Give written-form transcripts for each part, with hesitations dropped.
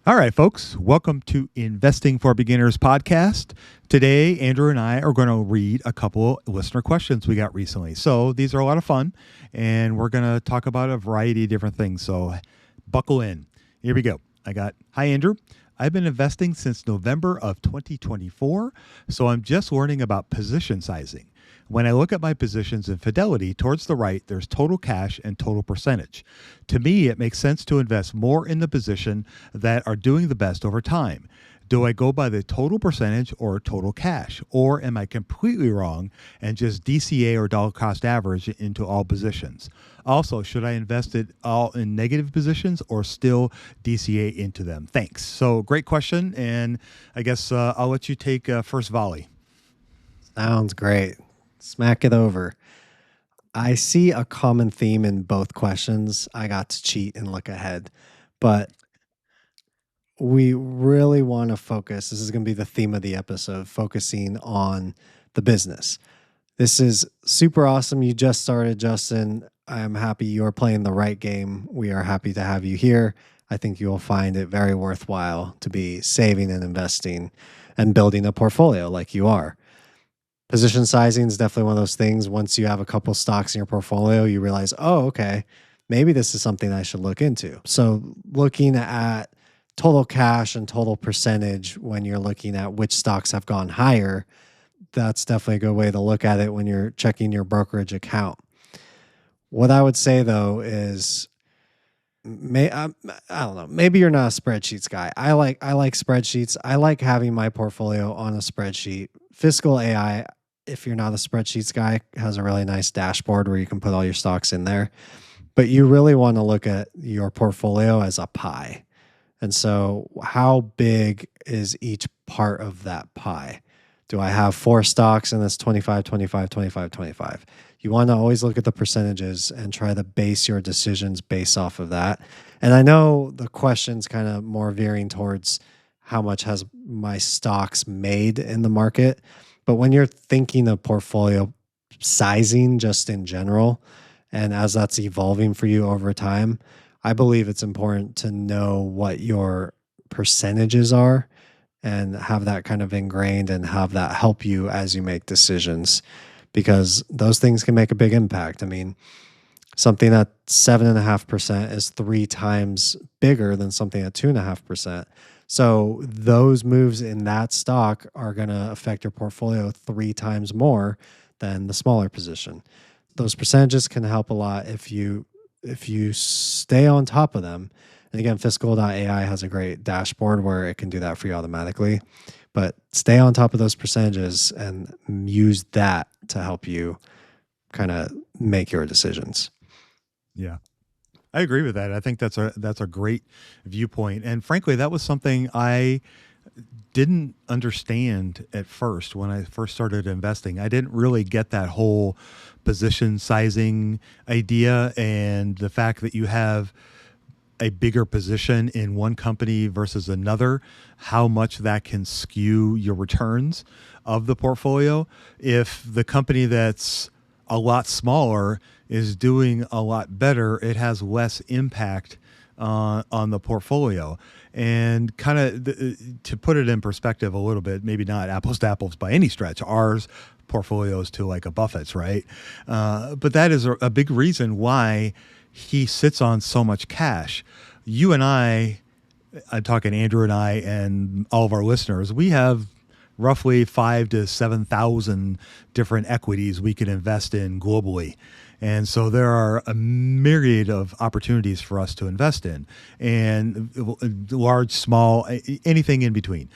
All right, folks, welcome to Investing for Beginners podcast. Today, Andrew and I are going to read a couple listener questions we got recently. So these are a lot of fun, and we're going to talk about a variety of different things. So buckle in. Here we go. Hi, Andrew. I've been investing since November of 2024, so I'm just learning about position sizing. When I look at my positions in Fidelity, towards the right, there's total cash and total percentage. To me, it makes sense to invest more in the position that are doing the best over time. Do I go by the total percentage or total cash? Or am I completely wrong and just DCA or dollar cost average into all positions? Also, should I invest it all in negative positions or still DCA into them? Thanks. So great question. And I guess I'll let you take first volley. Sounds great. Smack it over. I see a common theme in both questions. I got to cheat and look ahead, but we really want to focus. This is going to be the theme of the episode, focusing on the business. This is super awesome. You just started, Justin. I'm happy you're playing the right game. We are happy to have you here. I think you will find it very worthwhile to be saving and investing and building a portfolio like you are. Position sizing is definitely one of those things. Once you have a couple stocks in your portfolio, you realize, oh, okay, maybe this is something I should look into. So looking at total cash and total percentage when you're looking at which stocks have gone higher, that's definitely a good way to look at it when you're checking your brokerage account. What I would say though is, I don't know, maybe you're not a spreadsheets guy. I like spreadsheets. I like having my portfolio on a spreadsheet. Fiscal AI, if you're not a spreadsheets guy, has a really nice dashboard where you can put all your stocks in there. But you really want to look at your portfolio as a pie. And so how big is each part of that pie? Do I have 4 stocks and that's 25, 25, 25, 25? You want to always look at the percentages and try to base your decisions based off of that. And I know the question's kind of more veering towards how much has my stocks made in the market. But when you're thinking of portfolio sizing just in general, and as that's evolving for you over time, I believe it's important to know what your percentages are and have that kind of ingrained and have that help you as you make decisions, because those things can make a big impact. I mean, something at 7.5% is 3 times bigger than something at 2.5%. So those moves in that stock are going to affect your portfolio 3 times more than the smaller position. Those percentages can help a lot if you stay on top of them. And again, fiscal.ai has a great dashboard where it can do that for you automatically. But stay on top of those percentages and use that to help you kind of make your decisions. Yeah. I agree with that. I think that's a great viewpoint. And frankly, that was something I didn't understand at first when I first started investing. I didn't really get that whole position sizing idea and the fact that you have a bigger position in one company versus another, how much that can skew your returns of the portfolio. If the company that's a lot smaller is doing a lot better, it has less impact on the portfolio. And kind of to put it in perspective a little bit, maybe not apples to apples by any stretch, ours portfolios to like a Buffett's, right? But that is a big reason why he sits on so much cash. You and I'm talking Andrew and I and all of our listeners, we have roughly 5,000 to 7,000 different equities we can invest in globally. And so there are a myriad of opportunities for us to invest in, and large, small, anything in between.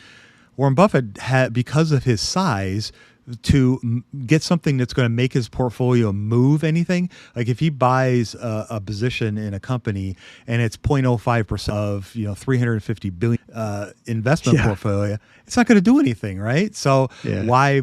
Warren Buffett had, because of his size, to get something that's going to make his portfolio move anything. Like if he buys a position in a company and it's 0.05% of 350 billion investment portfolio, it's not going to do anything, right? So why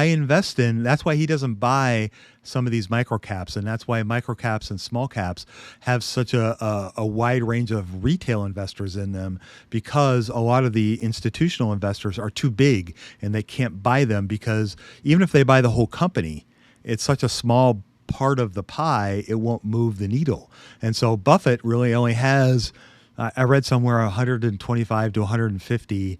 invest in? That's why he doesn't buy some of these micro caps, and that's why micro caps and small caps have such a wide range of retail investors in them, because a lot of the institutional investors are too big and they can't buy them, because even if they buy the whole company, it's such a small part of the pie, it won't move the needle. And so Buffett really only has I read somewhere 125 to 150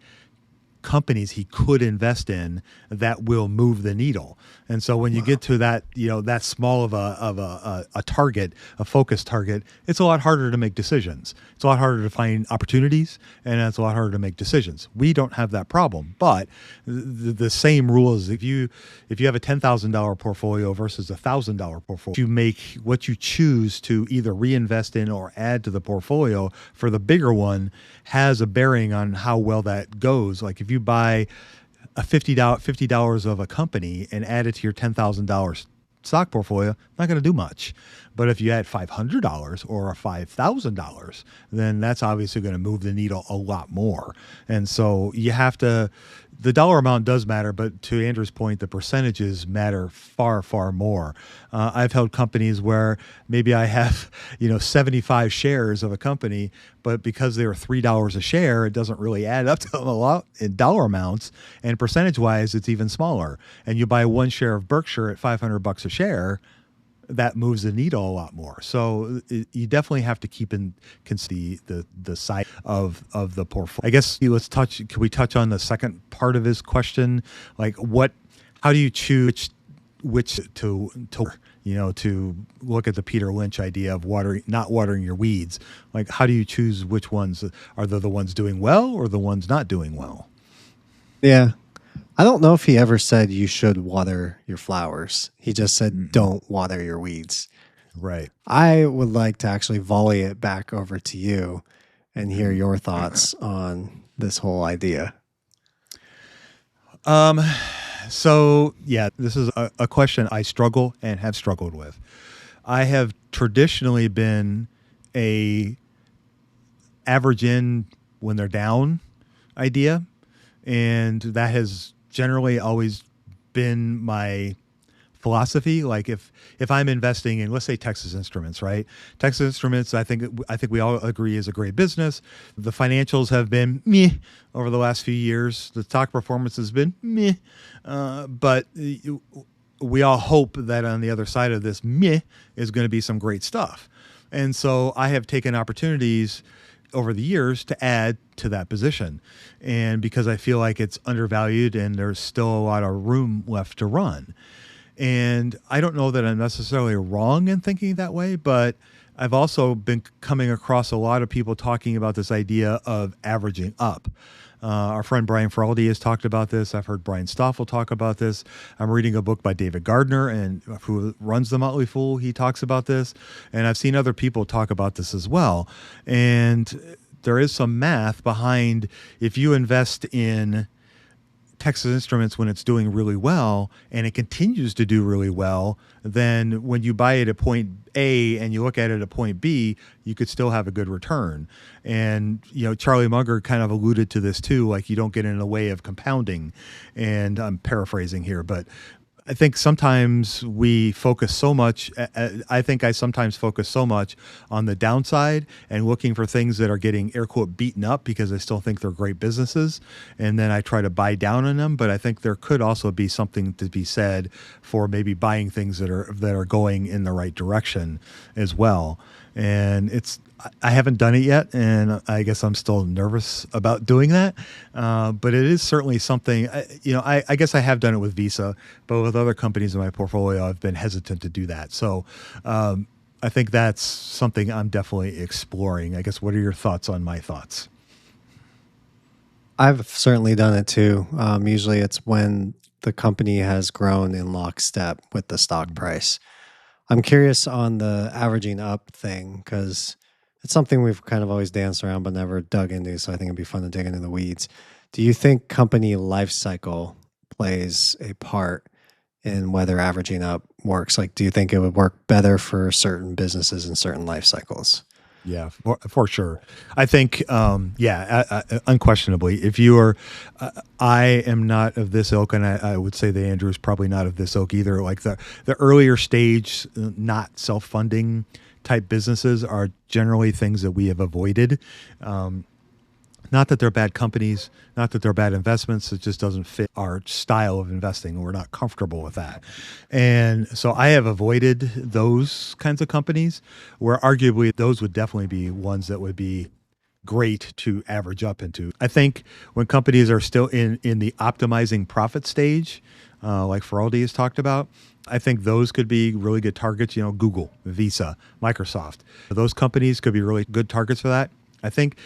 companies he could invest in that will move the needle. And so when you Wow. get to that, that small of a target, a focus target, it's a lot harder to make decisions. It's a lot harder to find opportunities, and it's a lot harder to make decisions. We don't have that problem, but the same rules. If you have a $10,000 portfolio versus $1,000 portfolio, you make what you choose to either reinvest in or add to the portfolio for the bigger one has a bearing on how well that goes. Like if you buy a $50 of a company and add it to your $10,000 stock portfolio, not going to do much. But if you add $500 or $5,000, then that's obviously going to move the needle a lot more. And so you have to, the dollar amount does matter, but to Andrew's point, the percentages matter far, far more. I've held companies where maybe I have, 75 shares of a company, but because they were $3 a share, it doesn't really add up to a lot in dollar amounts. And percentage wise, it's even smaller. And you buy one share of Berkshire at $500 a share, that moves the needle a lot more. So you definitely have to keep in consider the size of the portfolio. I guess let's touch. Can we touch on the second part of his question? Like what? How do you choose which to look at the Peter Lynch idea of not watering your weeds? Like how do you choose which ones are the ones doing well or the ones not doing well? Yeah. I don't know if he ever said you should water your flowers. He just said Mm-mm. don't water your weeds. Right. I would like to actually volley it back over to you and hear your thoughts on this whole idea. Um, so yeah, this is a question I struggle and have struggled with. I have traditionally been a average in when they're down idea, and that has generally always been my philosophy. Like if I'm investing in, let's say, Texas Instruments, right? Texas Instruments, I think we all agree is a great business. The financials have been meh over the last few years. The stock performance has been meh, but we all hope that on the other side of this meh is going to be some great stuff. And so I have taken opportunities over the years to add to that position. And because I feel like it's undervalued and there's still a lot of room left to run. And I don't know that I'm necessarily wrong in thinking that way, but I've also been coming across a lot of people talking about this idea of averaging up. Our friend Brian Feraldi has talked about this. I've heard Brian Stoffel talk about this. I'm reading a book by David Gardner, and who runs the Motley Fool. He talks about this, and I've seen other people talk about this as well. And there is some math behind if you invest in Texas Instruments when it's doing really well and it continues to do really well, then when you buy it at point A and you look at it at point B, you could still have a good return. And, Charlie Munger kind of alluded to this too, like you don't get in the way of compounding. And I'm paraphrasing here, but I think sometimes we focus so much. I think I sometimes focus so much on the downside and looking for things that are getting air quote beaten up because I still think they're great businesses. And then I try to buy down on them. But I think there could also be something to be said for maybe buying things that are going in the right direction as well. And I haven't done it yet, and I guess I'm still nervous about doing that. But it is certainly something. I guess I have done it with Visa, but with other companies in my portfolio, I've been hesitant to do that. So I think that's something I'm definitely exploring. I guess what are your thoughts on my thoughts? I've certainly done it too. Usually it's when the company has grown in lockstep with the stock price. I'm curious on the averaging up thing because it's something we've kind of always danced around but never dug into. So I think it'd be fun to dig into the weeds. Do you think company life cycle plays a part in whether averaging up works? Like, do you think it would work better for certain businesses and certain life cycles? Yeah, for sure. I think, unquestionably, if you are, I am not of this ilk, and I would say that Andrew is probably not of this ilk either. Like the earlier stage, not self funding type businesses are generally things that we have avoided. Not that they're bad companies, not that they're bad investments. It just doesn't fit our style of investing. We're not comfortable with that. And so I have avoided those kinds of companies where arguably those would definitely be ones that would be great to average up into. I think when companies are still in the optimizing profit stage, like Feraldi has talked about, I think those could be really good targets. You know, Google, Visa, Microsoft, those companies could be really good targets for that. I think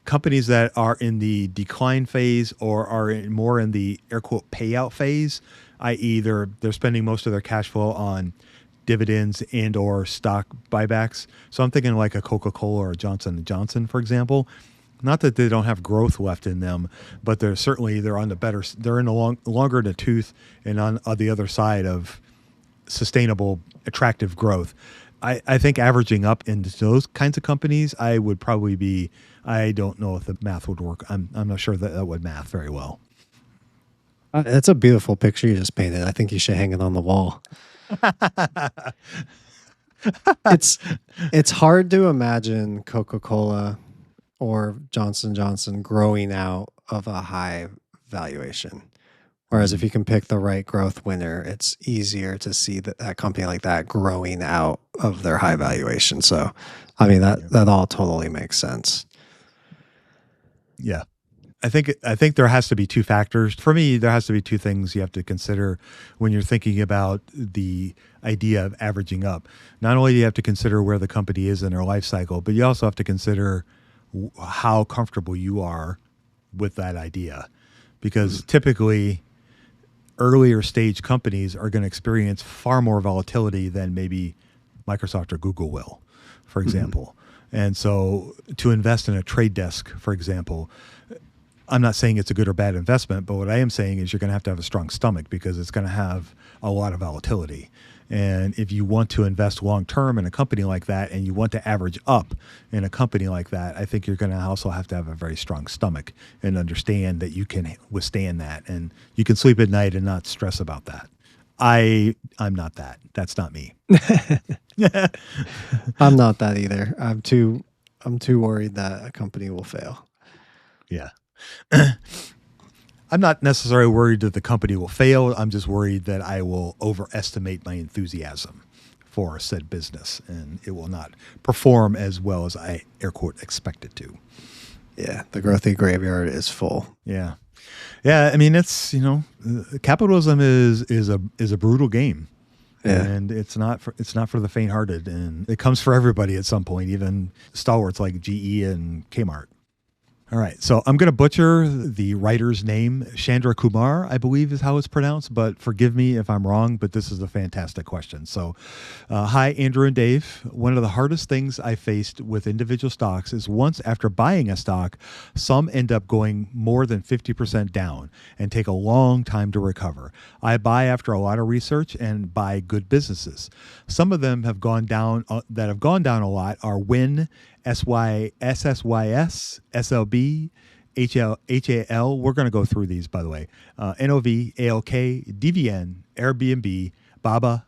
companies that are in the decline phase or are more in the air quote payout phase, i.e., they're spending most of their cash flow on dividends and or stock buybacks. So I'm thinking like a Coca-Cola or a Johnson and Johnson, for example. Not that they don't have growth left in them, but they're on the better. They're in the longer in the tooth and on the other side of sustainable, attractive growth. I think averaging up into those kinds of companies, I would probably be. I don't know if the math would work. I'm not sure that that would math very well. It's a beautiful picture you just painted. I think you should hang it on the wall. It's it's hard to imagine Coca-Cola or Johnson Johnson growing out of a high valuation. Whereas if you can pick the right growth winner, it's easier to see that company like that growing out of their high valuation. So, I mean Yeah. that all totally makes sense. Yeah. I think there has to be two factors. For me, there has to be two things you have to consider when you're thinking about the idea of averaging up. Not only do you have to consider where the company is in their life cycle, but you also have to consider how comfortable you are with that idea. Because typically earlier stage companies are going to experience far more volatility than maybe Microsoft or Google will, for example. And so to invest in a trade desk, for example, I'm not saying it's a good or bad investment, but what I am saying is you're going to have a strong stomach because it's going to have a lot of volatility. And if you want to invest long term in a company like that and you want to average up in a company like that, I think you're going to also have to have a very strong stomach and understand that you can withstand that and you can sleep at night and not stress about that. I'm not that. That's not me. I'm not that either. I'm too worried that a company will fail. Yeah. I'm not necessarily worried that the company will fail. I'm just worried that I will overestimate my enthusiasm for said business and it will not perform as well as I air quote expect it to. Yeah, the growthy graveyard is full. Yeah. Yeah, I mean capitalism is a brutal game. Yeah. And it's not for the faint-hearted and it comes for everybody at some point, even stalwarts like GE and Kmart. All right, so I'm going to butcher the writer's name. Chandra Kumar, I believe is how it's pronounced, but forgive me if I'm wrong, but this is a fantastic question. So, hi, Andrew and Dave. One of the hardest things I faced with individual stocks is once after buying a stock, some end up going more than 50% down and take a long time to recover. I buy after a lot of research and buy good businesses. Some of them have gone down, that have gone down a lot are Win, SSYS, SLB, HAL. We're going to go through these, by the way. NOV, ALK, DVN, Airbnb, Baba,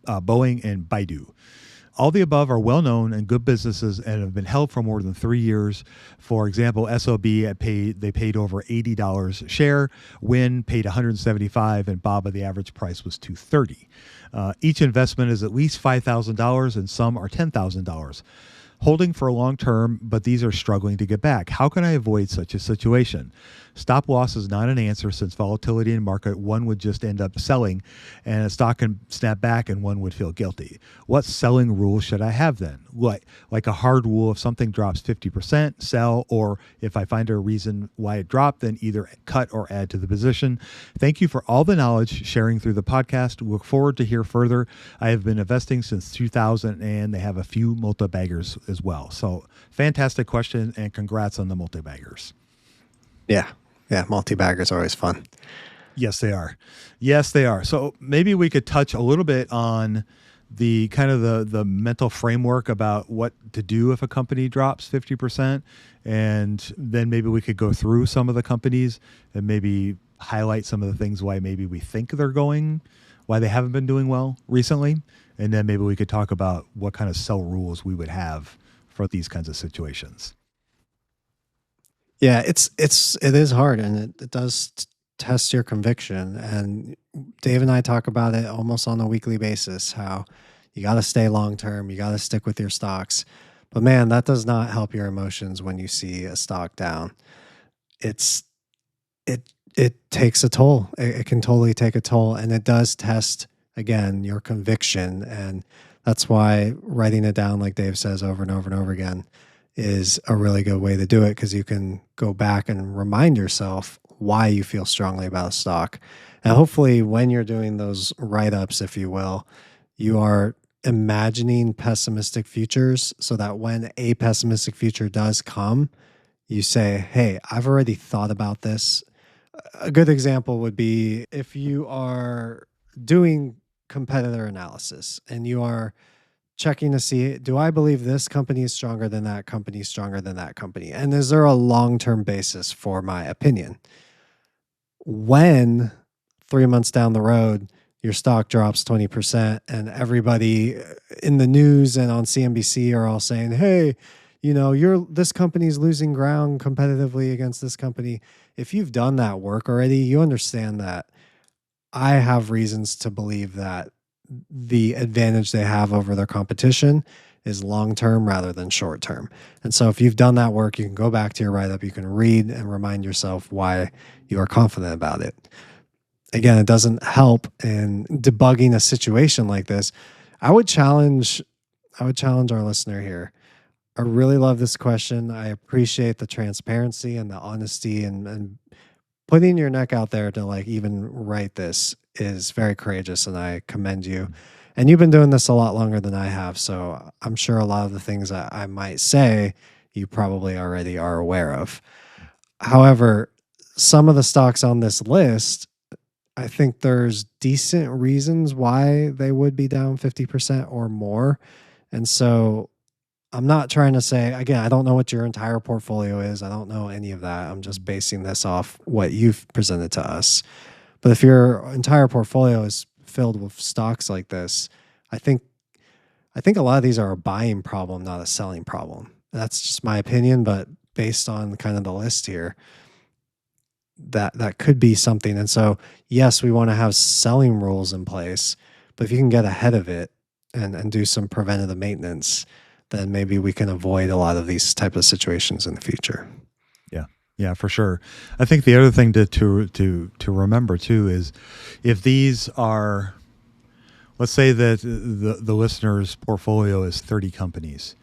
Boeing, and Baidu. All the above are well-known and good businesses and have been held for more than 3 years. For example, SLB they paid over $80 a share. Win paid $175, and Baba the average price was $230. Each investment is at least $5,000, and some are $10,000. Holding for a long term, but these are struggling to get back. How can I avoid such a situation? Stop loss is not an answer since volatility in market, one would just end up selling and a stock can snap back and one would feel guilty. What selling rule should I have then? Like a hard rule, if something drops 50%, sell, or if I find a reason why it dropped, then either cut or add to the position. Thank you for all the knowledge sharing through the podcast. Look forward to hear further. I have been investing since 2000 and they have a few multi-baggers as well. So fantastic question and congrats on the multi-baggers. Yeah. Yeah. Multi-baggers are always fun. Yes, they are. Yes, they are. So maybe we could touch a little bit on the kind of the mental framework about what to do if a company drops 50%. And then maybe we could go through some of the companies and maybe highlight some of the things why maybe we think why they haven't been doing well recently. And then maybe we could talk about what kind of sell rules we would have for these kinds of situations. Yeah, it is hard and it does test your conviction. And Dave and I talk about it almost on a weekly basis, how you got to stay long term, you got to stick with your stocks. But man, that does not help your emotions when you see a stock down. It's it takes a toll. It can totally take a toll, and it does test again your conviction. And that's why writing it down, like Dave says, over and over and over again, is a really good way to do it, because you can go back and remind yourself why you feel strongly about a stock. And hopefully, when you're doing those write ups, if you will, you are imagining pessimistic futures so that when a pessimistic future does come, you say, hey, I've already thought about this. A good example would be if you are doing competitor analysis and you are checking to see, do I believe this company is stronger than that company, stronger than that company? And is there a long term basis for my opinion? When 3 months down the road, your stock drops 20% and everybody in the news and on CNBC are all saying, hey, this company's losing ground competitively against this company. If you've done that work already, you understand that I have reasons to believe that the advantage they have over their competition is long term rather than short term. And so if you've done that work, you can go back to your write up, you can read and remind yourself why you are confident about it. Again, it doesn't help in debugging a situation like this. I would challenge our listener here. I really love this question. I appreciate the transparency and the honesty, and putting your neck out there to like even write this is very courageous, and I commend you. And you've been doing this a lot longer than I have, so I'm sure a lot of the things that I might say you probably already are aware of. However, some of the stocks on this list, I think there's decent reasons why they would be down 50% or more. And so I'm not trying to say, again, I don't know what your entire portfolio is. I don't know any of that. I'm just basing this off what you've presented to us. But if your entire portfolio is filled with stocks like this, I think a lot of these are a buying problem, not a selling problem. That's just my opinion, but based on kind of the list here, that could be something. And so, yes, we want to have selling rules in place, but if you can get ahead of it and do some preventative maintenance, then maybe we can avoid a lot of these type of situations in the future. Yeah. Yeah, for sure. I think the other thing to remember too is if these are, let's say that the listener's portfolio is 30 companies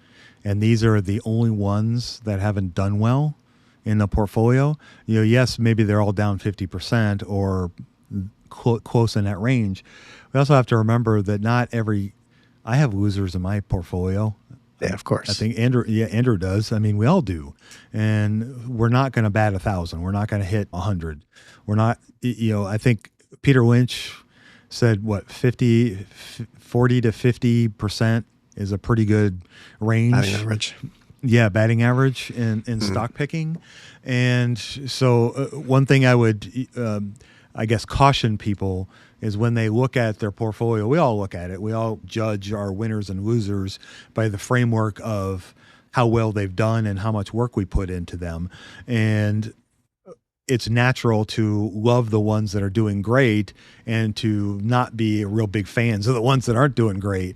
and these are the only ones that haven't done well in the portfolio, yes, maybe they're all down 50% or close in that range. We also have to remember that I have losers in my portfolio. Yeah, of course. I think Andrew does. I mean, we all do. And we're not going to bat 1,000. We're not going to hit 100. We're not, I think Peter Lynch said, 40 to 50% is a pretty good range. Batting average. Yeah, batting average in stock picking. And so one thing I would, I guess, caution people is when they look at their portfolio, we all look at it. We all judge our winners and losers by the framework of how well they've done and how much work we put into them. And it's natural to love the ones that are doing great and to not be real big fans of the ones that aren't doing great.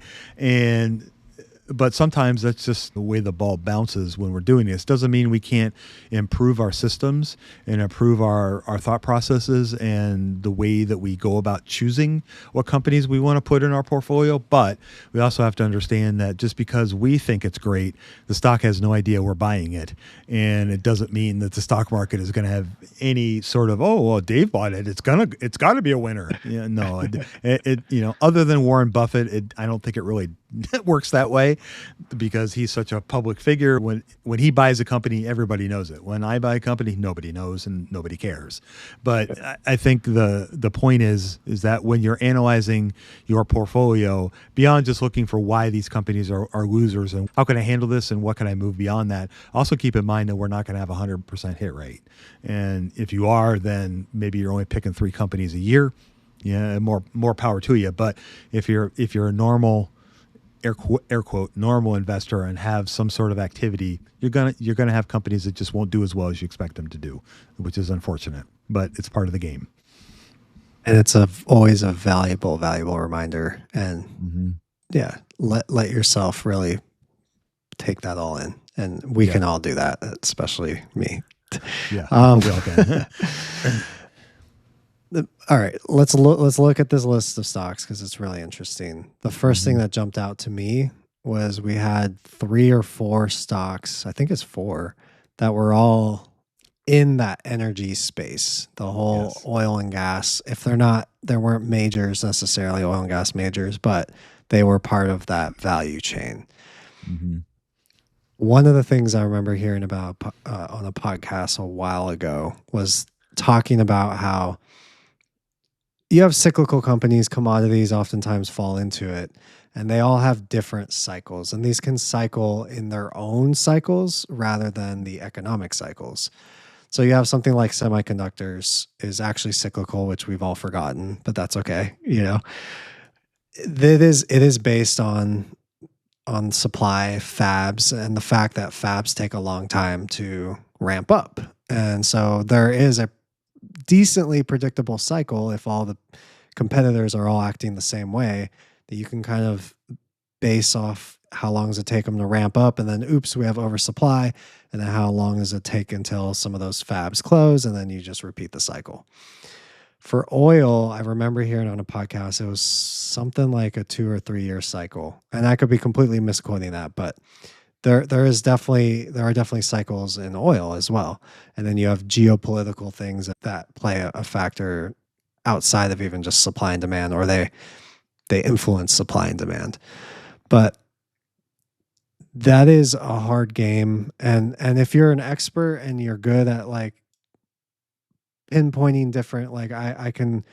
But sometimes that's just the way the ball bounces when we're doing this. Doesn't mean we can't improve our systems and improve our thought processes and the way that we go about choosing what companies we want to put in our portfolio. But we also have to understand that just because we think it's great, the stock has no idea we're buying it. And it doesn't mean that the stock market is going to have any sort of, oh, well, Dave bought it, it's got to be a winner. Yeah, no, other than Warren Buffett, I don't think it really works that way, because he's such a public figure. When he buys a company, everybody knows it. When I buy a company, nobody knows and nobody cares. But I think the point is that when you're analyzing your portfolio, beyond just looking for why these companies are losers and how can I handle this and what can I move beyond that, also keep in mind that we're not going to have 100% hit rate. And if you are, then maybe you're only picking 3 companies a year. Yeah, more power to you. But if you're a normal, air quote, normal investor and have some sort of activity, you're gonna have companies that just won't do as well as you expect them to do, which is unfortunate, but it's part of the game. And it's always a valuable reminder. And yeah, let yourself really take that all in. And we Yeah. can all do that, especially me. Yeah. Um, We all can. all right, let's look at this list of stocks because it's really interesting. The first thing Hmm. that jumped out to me was we had 3 or 4 stocks, I think it's 4, that were all in that energy space, the whole Yes. oil and gas. If they're not, there weren't majors necessarily, oil and gas majors, but they were part of that value chain. Hmm. One of the things I remember hearing about on a podcast a while ago was talking about how you have cyclical companies, commodities oftentimes fall into it, and they all have different cycles. And these can cycle in their own cycles rather than the economic cycles. So you have something like semiconductors is actually cyclical, which we've all forgotten, but that's okay. It is based on supply fabs and the fact that fabs take a long time to ramp up. And so there is a decently predictable cycle if all the competitors are all acting the same way, that you can kind of base off how long does it take them to ramp up, and then oops, we have oversupply, and then how long does it take until some of those fabs close, and then you just repeat the cycle. For oil, I remember hearing on a podcast it was something like a 2 or 3 year cycle, and I could be completely misquoting that, but there are definitely cycles in oil as well, and then you have geopolitical things that play a factor outside of even just supply and demand, or they influence supply and demand. But that is a hard game, and if you're an expert and you're good at like pinpointing different, like I can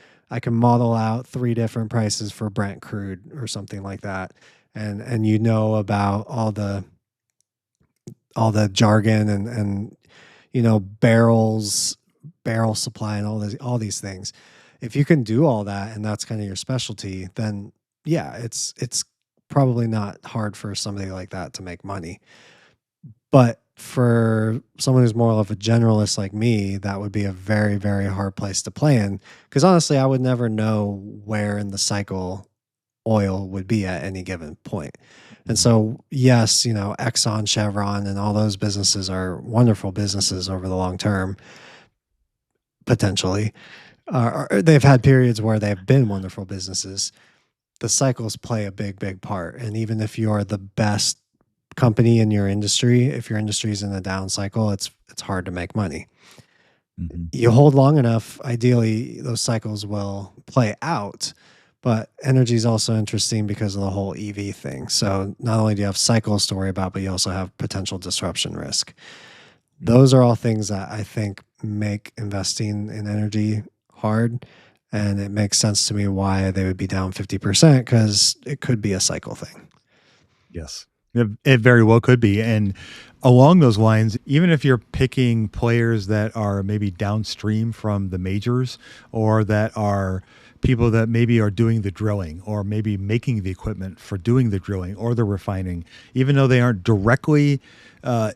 model out 3 different prices for Brent crude or something like that, and about all the jargon and barrel supply and all these things. If you can do all that and that's kind of your specialty, then yeah, it's probably not hard for somebody like that to make money. But for someone who's more of a generalist like me, that would be a very, very hard place to play in. Because honestly, I would never know where in the cycle oil would be at any given point. And Hmm. so, yes, Exxon, Chevron, and all those businesses are wonderful businesses over the long term, potentially. They've had periods where they've been wonderful businesses. The cycles play a big, big part. And even if you're the best company in your industry, if your industry is in a down cycle, it's hard to make money. Hmm. You hold long enough, ideally, those cycles will play out. But energy is also interesting because of the whole EV thing. So not only do you have cycles to worry about, but you also have potential disruption risk. Those are all things that I think make investing in energy hard. And it makes sense to me why they would be down 50% because it could be a cycle thing. Yes. It very well could be. And along those lines, even if you're picking players that are maybe downstream from the majors, or that are people that maybe are doing the drilling or maybe making the equipment for doing the drilling or the refining, even though they aren't directly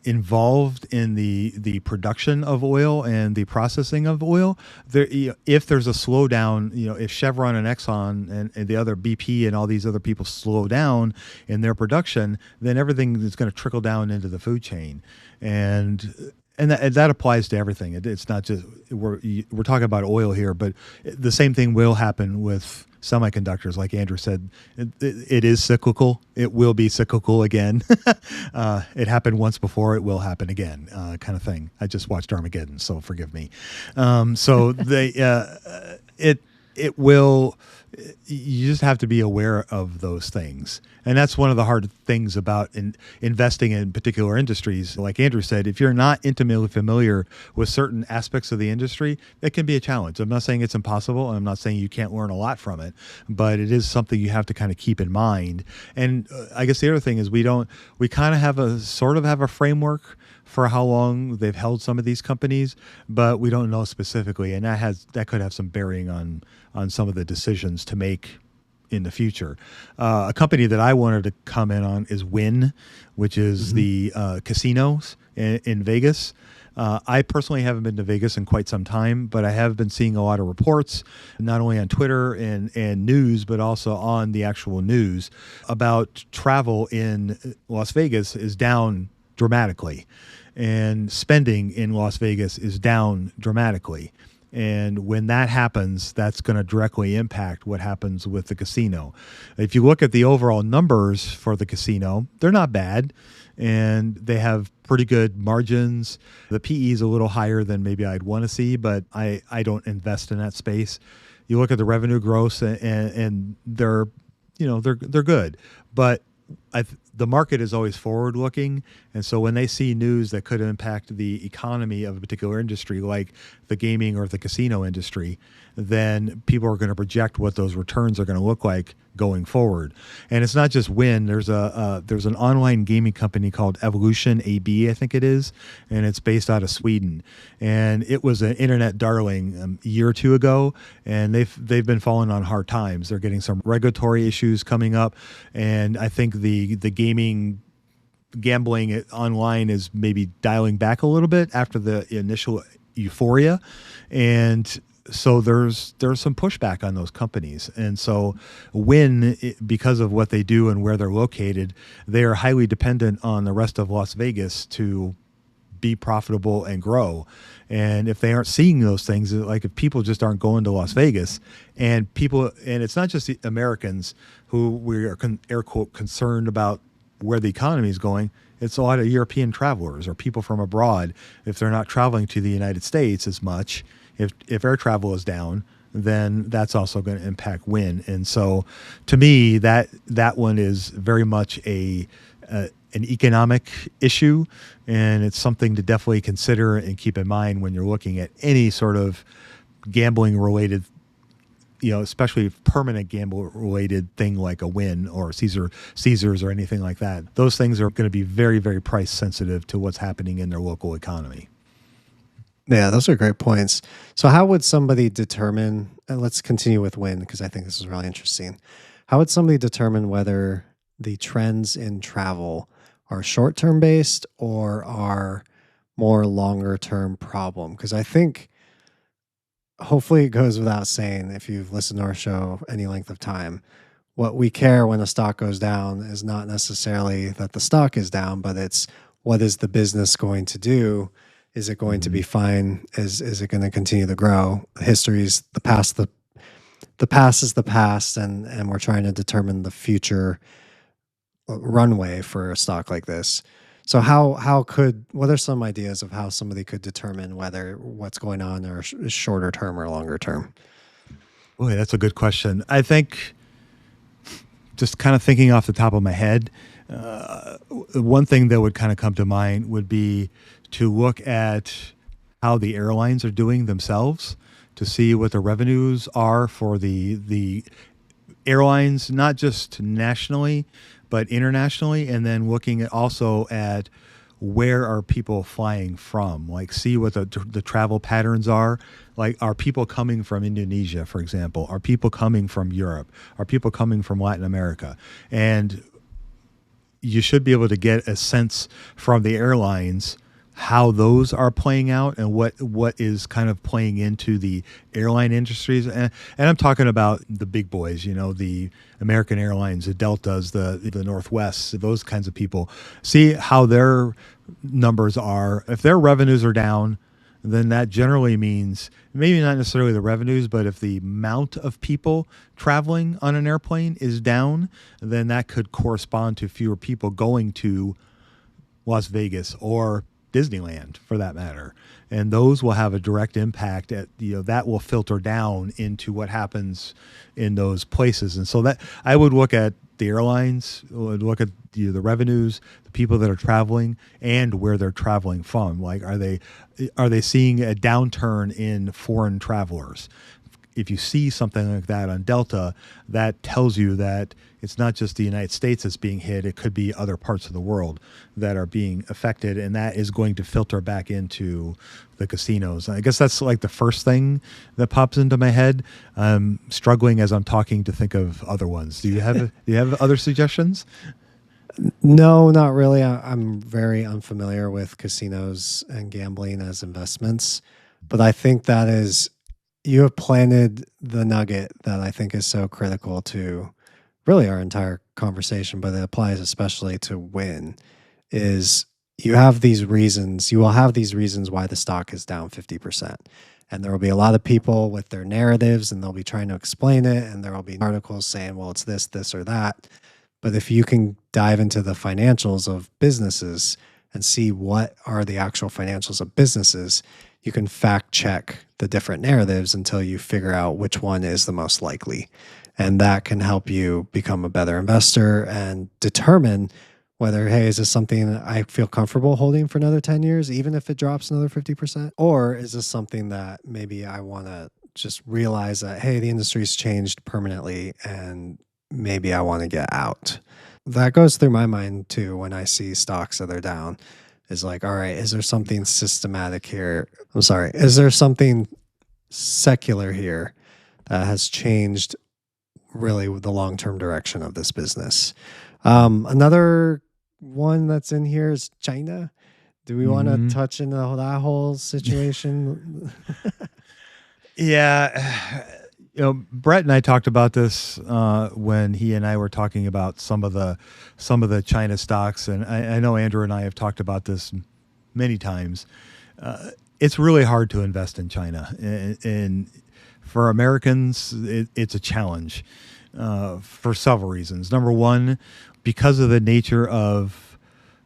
involved in the production of oil and the processing of oil, there, if there's a slowdown, if Chevron and Exxon and the other BP and all these other people slow down in their production, then everything is going to trickle down into the food chain, and that applies to everything. It's not just we're talking about oil here, but the same thing will happen with semiconductors. Like Andrew said, it is cyclical. It will be cyclical again. It happened once before. It will happen again, kind of thing. I just watched Armageddon, so forgive me. So it will. You just have to be aware of those things, and that's one of the hard things about investing in particular industries. Like Andrew said, if you're not intimately familiar with certain aspects of the industry, it can be a challenge. I'm not saying it's impossible, and I'm not saying you can't learn a lot from it, but it is something you have to kind of keep in mind. And I guess the other thing is we kind of have a framework for how long they've held some of these companies, but we don't know specifically, and that could have some bearing on some of the decisions to make in the future. A company that I wanted to comment on is Wynn, which is Mhm. the casinos in Vegas. I personally haven't been to Vegas in quite some time, but I have been seeing a lot of reports, not only on Twitter and news, but also on the actual news about travel in Las Vegas is down dramatically, and spending in Las Vegas is down dramatically. And when that happens, that's going to directly impact what happens with the casino. If you look at the overall numbers for the casino, they're not bad, and they have pretty good margins. The PE is a little higher than maybe I'd want to see, but I don't invest in that space. You look at the revenue growth, and they're, they're good, but the market is always forward looking. And so when they see news that could impact the economy of a particular industry, like the gaming or the casino industry, then people are going to project what those returns are going to look like going forward. And it's not just Win. There's there's an online gaming company called Evolution AB, I think it is, and it's based out of Sweden. And it was an internet darling a year or two ago, and they've been falling on hard times. They're getting some regulatory issues coming up, and I think the gambling online is maybe dialing back a little bit after the initial euphoria, and so there's some pushback on those companies. And so because of what they do and where they're located, they are highly dependent on the rest of Las Vegas to be profitable and grow. And if they aren't seeing those things, like if people just aren't going to Las Vegas, and it's not just the Americans who we are air quote concerned about where the economy is going. It's a lot of European travelers or people from abroad. If they're not traveling to the United States as much, if air travel is down, then that's also going to impact Win. And so, to me, that one is very much an economic issue, and it's something to definitely consider and keep in mind when you're looking at any sort of gambling related, especially permanent gamble related thing like a Win or Caesars or anything like that. Those things are going to be very, very price sensitive to what's happening in their local economy. Yeah, those are great points. So how would somebody determine, and let's continue with Win because I think this is really interesting. How would somebody determine whether the trends in travel are short-term based or are more longer-term problem? Because I think hopefully it goes without saying, if you've listened to our show any length of time, what we care when a stock goes down is not necessarily that the stock is down, but it's what is the business going to do? Is it going to be fine? Is it going to continue to grow? History's the past. The past is the past, and we're trying to determine the future runway for a stock like this. So what are some ideas of how somebody could determine whether what's going on is shorter term or longer term? Boy, that's a good question. I think, just kind of thinking off the top of my head, one thing that would kind of come to mind would be to look at how the airlines are doing themselves, to see what the revenues are for the airlines, not just nationally, but internationally, and then looking also at where are people flying from, like see what the travel patterns are. Like, are people coming from Indonesia, for example? Are people coming from Europe? Are people coming from Latin America? And you should be able to get a sense from the airlines how those are playing out and what is kind of playing into the airline industries. And I'm talking about the big boys, the American Airlines, the Deltas, the Northwest, those kinds of people. See how their numbers are. If their revenues are down, then that generally means maybe not necessarily the revenues, but if the amount of people traveling on an airplane is down, then that could correspond to fewer people going to Las Vegas or Disneyland, for that matter. And those will have a direct impact that will filter down into what happens in those places. And so that I would look at the airlines, would look at the revenues, the people that are traveling, and where they're traveling from. Like, are they seeing a downturn in foreign travelers? If you see something like that on Delta, that tells you that it's not just the United States that's being hit. It could be other parts of the world that are being affected, and that is going to filter back into the casinos. I guess that's like the first thing that pops into my head. I'm struggling as I'm talking to think of other ones. Do you have other suggestions? No, not really. I'm very unfamiliar with casinos and gambling as investments, but I think that is, you have planted the nugget that I think is so critical to really our entire conversation, but it applies especially to win, is you will have these reasons why the stock is down 50%. And there will be a lot of people with their narratives and they'll be trying to explain it. And there will be articles saying, well, it's this, or that. But if you can dive into the financials of businesses and see what are the actual financials of businesses, you can fact check the different narratives until you figure out which one is the most likely. And that can help you become a better investor and determine whether, hey, is this something I feel comfortable holding for another 10 years, even if it drops another 50%? Or is this something that maybe I want to just realize that, hey, the industry's changed permanently and maybe I want to get out? That goes through my mind too when I see stocks that are down. Is like, all right, is there something systematic here? I'm sorry, is there something secular here that has changed really the long term direction of this business? Another one that's in here is China. Do we want to Mm-hmm. touch into that whole situation? Yeah. Brett and I talked about this when he and I were talking about some of the China stocks, and I know Andrew and I have talked about this many times. It's really hard to invest in China, and for Americans, it's a challenge for several reasons. Number one, because of the nature of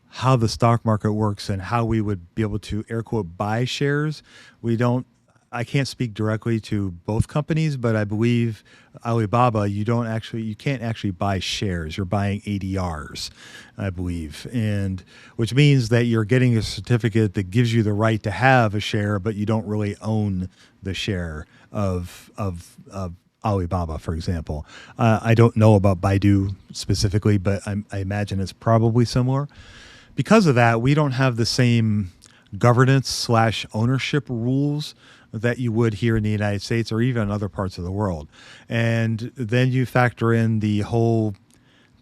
how the stock market works and how we would be able to air quote buy shares, we don't. I can't speak directly to both companies, but I believe Alibaba, you can't actually buy shares. You're buying ADRs, I believe, and which means that you're getting a certificate that gives you the right to have a share, but you don't really own the share of Alibaba, for example. I don't know about Baidu specifically, but I imagine it's probably similar. Because of that, we don't have the same governance slash ownership rules that you would here in the United States or even other parts of the world. And then you factor in the whole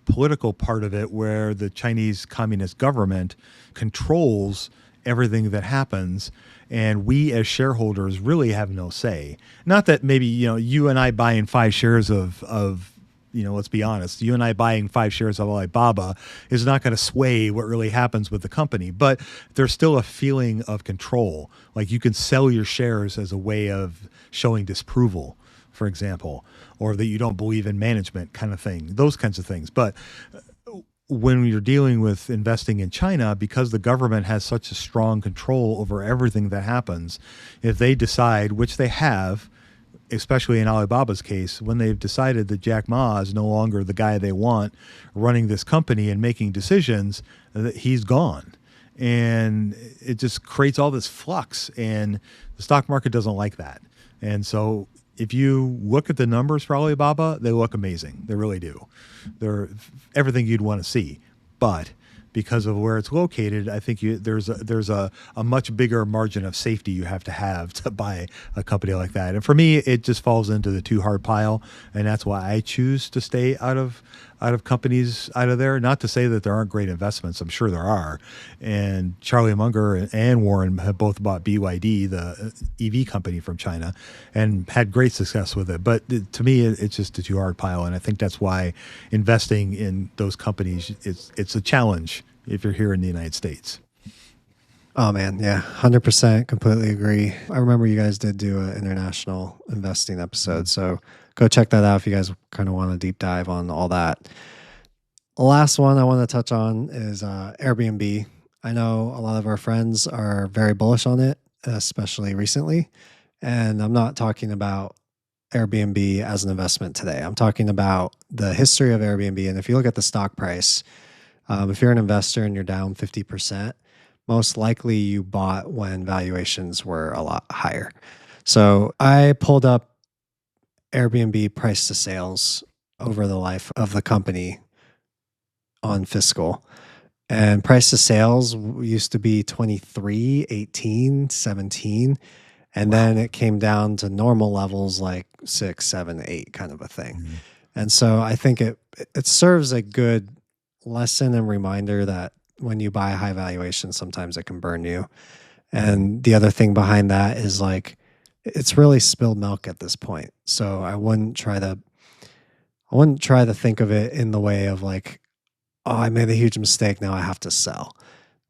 political part of it where the Chinese Communist government controls everything that happens, and we as shareholders really have no say. Not that maybe you and I buying 5 shares of let's be honest, you and I buying 5 shares of Alibaba is not going to sway what really happens with the company, but there's still a feeling of control. Like you can sell your shares as a way of showing disapproval, for example, or that you don't believe in management kind of thing, those kinds of things. But when you're dealing with investing in China, because the government has such a strong control over everything that happens, if they decide, which they have, especially in Alibaba's case, when they've decided that Jack Ma is no longer the guy they want running this company and making decisions, that he's gone. And it just creates all this flux, and the stock market doesn't like that. And so if you look at the numbers for Alibaba, they look amazing. They really do. They're everything you'd want to see. But because of where it's located, I think there's a much bigger margin of safety you have to buy a company like that. And for me, it just falls into the too hard pile, and that's why I choose to stay out of companies out of there. Not to say that there aren't great investments. I'm sure there are. And Charlie Munger and Warren have both bought BYD, the EV company from China, and had great success with it. But to me, it's just a too hard pile. And I think that's why investing in those companies, it's a challenge if you're here in the United States. Oh man, yeah, 100% completely agree. I remember you guys did do an international investing episode, so go check that out if you guys kind of want to deep dive on all that. The last one I want to touch on is Airbnb. I know a lot of our friends are very bullish on it, especially recently. And I'm not talking about Airbnb as an investment today. I'm talking about the history of Airbnb. And if you look at the stock price, if you're an investor and you're down 50%, most likely you bought when valuations were a lot higher. So I pulled up Airbnb price to sales over the life of the company on fiscal. And price to sales used to be 23, 18, 17. And Wow. then it came down to normal levels like 6, 7, 8 kind of a thing. Mhm. And so I think it serves a good lesson and reminder that when you buy a high valuation, sometimes it can burn you. And the other thing behind that is like it's really spilled milk at this point. So I wouldn't try to think of it in the way of like, oh, I made a huge mistake, now I have to sell.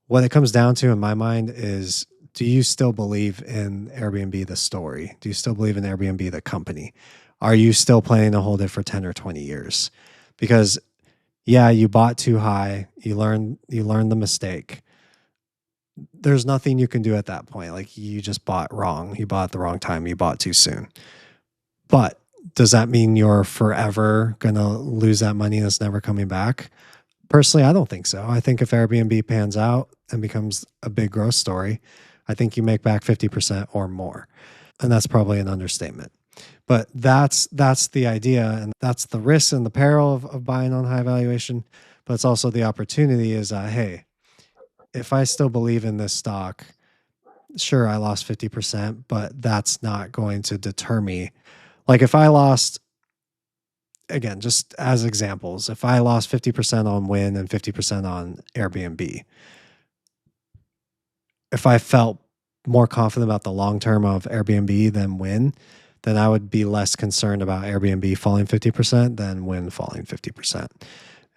What it comes down to in my mind is, do you still believe in Airbnb the story? Do you still believe in Airbnb the company? Are you still planning to hold it for 10 or 20 years? Because yeah, you bought too high, you learned the mistake. There's nothing you can do at that point. Like you just bought wrong. You bought at the wrong time. You bought too soon. But does that mean you're forever going to lose that money and it's never coming back? Personally, I don't think so. I think if Airbnb pans out and becomes a big growth story, I think you make back 50% or more. And that's probably an understatement. But that's the idea, and that's the risk and the peril of buying on high valuation. But it's also the opportunity is hey, if I still believe in this stock, sure, I lost 50%, but that's not going to deter me. Like if I lost, again, just as examples, if I lost 50% on Win and 50% on Airbnb, if I felt more confident about the long term of Airbnb than Win, then I would be less concerned about Airbnb falling 50% than Win falling 50%.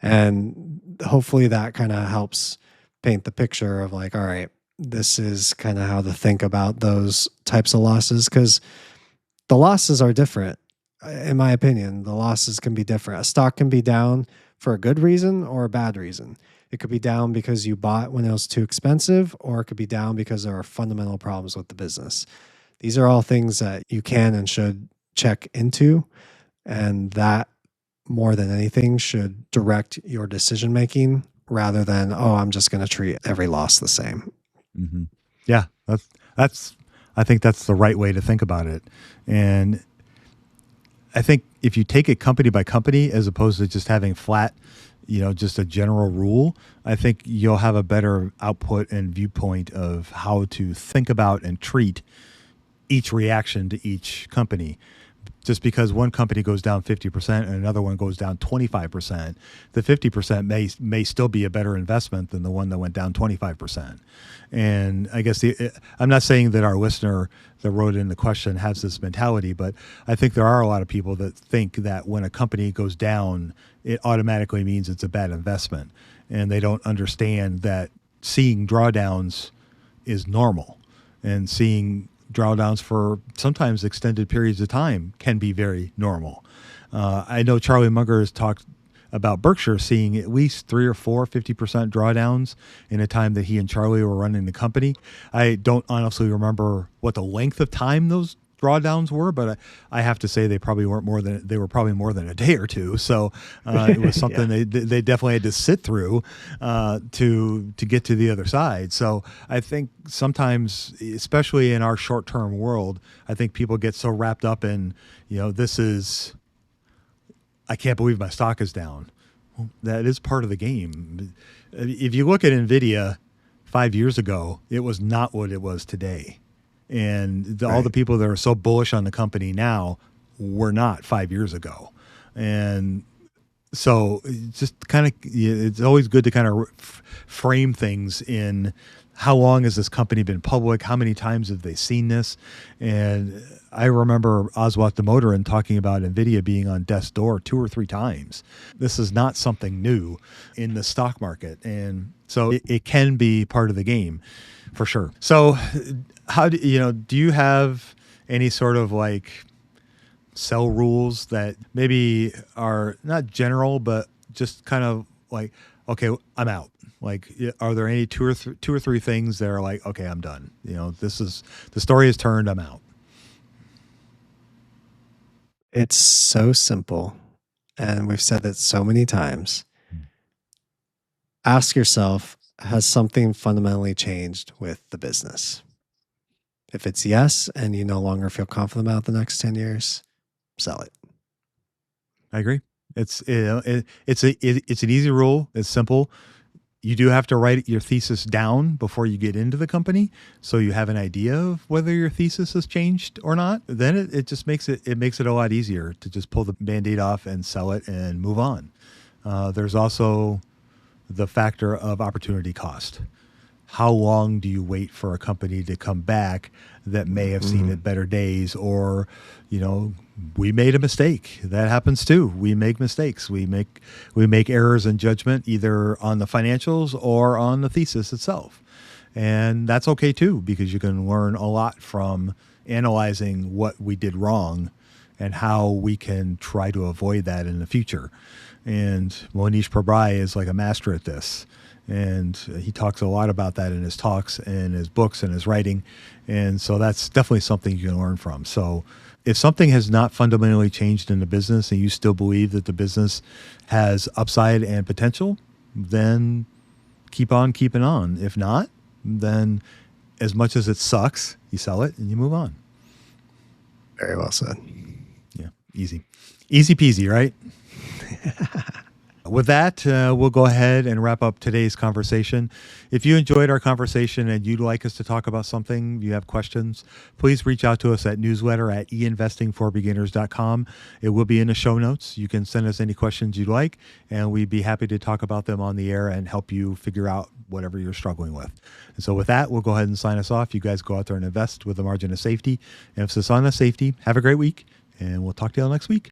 And hopefully that kind of helps paint the picture of like, all right, this is kind of how to think about those types of losses, because the losses are different. In my opinion, the losses can be different. A stock can be down for a good reason or a bad reason. It could be down because you bought when it was too expensive, or it could be down because there are fundamental problems with the business. These are all things that you can and should check into, and that more than anything should direct your decision making rather than, oh, I'm just going to treat every loss the same. Mm-hmm. Yeah, that's. I think that's the right way to think about it, and I think if you take it company by company as opposed to just having flat, just a general rule, I think you'll have a better output and viewpoint of how to think about and treat each reaction to each company. Just because one company goes down 50% and another one goes down 25%, the 50% may still be a better investment than the one that went down 25%. And I guess I'm not saying that our listener that wrote in the question has this mentality, but I think there are a lot of people that think that when a company goes down, it automatically means it's a bad investment. And they don't understand that seeing drawdowns is normal, and seeing drawdowns for sometimes extended periods of time can be very normal. I know Charlie Munger has talked about Berkshire seeing at least 3 or 4 50% drawdowns in a time that he and Charlie were running the company. I don't honestly remember what the length of time those drawdowns were, but I have to say they were probably more than a day or two. So it was something Yeah. they definitely had to sit through to get to the other side. So I think sometimes, especially in our short term world, I think people get so wrapped up in, this is, I can't believe my stock is down. Well, that is part of the game. If you look at Nvidia 5 years ago, it was not what it was today. And all the Right. people that are so bullish on the company now were not 5 years ago. And so just kind of, it's always good to kind of frame things in how long has this company been public? How many times have they seen this? And I remember Oswald Damodaran talking about NVIDIA being on death's door 2 or 3 times. This is not something new in the stock market. And so it can be part of the game for sure. So do you have any sort of like sell rules that maybe are not general, but just kind of like, okay, I'm out. Like, are there any two or three things that are like, okay, I'm done. This is the story is turned. I'm out. It's so simple. And we've said it so many times. Ask yourself, has something fundamentally changed with the business? If it's yes, and you no longer feel confident about the next 10 years, sell it. I agree. It's an easy rule. It's simple. You do have to write your thesis down before you get into the company, so you have an idea of whether your thesis has changed or not. Then it just makes it a lot easier to just pull the band-aid off and sell it and move on. There's also the factor of opportunity cost. How long do you wait for a company to come back that may have seen it better days? Or, you know, we made a mistake. That happens too. We make mistakes. We make errors in judgment, either on the financials or on the thesis itself. And that's okay too, because you can learn a lot from analyzing what we did wrong and how we can try to avoid that in the future. And Monish Prabhai is like a master at this. And he talks a lot about that in his talks and his books and his writing. And so that's definitely something you can learn from. So if something has not fundamentally changed in the business and you still believe that the business has upside and potential, then keep on keeping on. If not, then as much as it sucks, you sell it and you move on. Very well said. Yeah, easy. Easy peasy, right? With that, we'll go ahead and wrap up today's conversation. If you enjoyed our conversation and you'd like us to talk about something, you have questions, please reach out to us at newsletter@einvestingforbeginners.com. It will be in the show notes. You can send us any questions you'd like, and we'd be happy to talk about them on the air and help you figure out whatever you're struggling with. And so with that, we'll go ahead and sign us off. You guys go out there and invest with a margin of safety. Emphasis on the safety. Have a great week, and we'll talk to you all next week.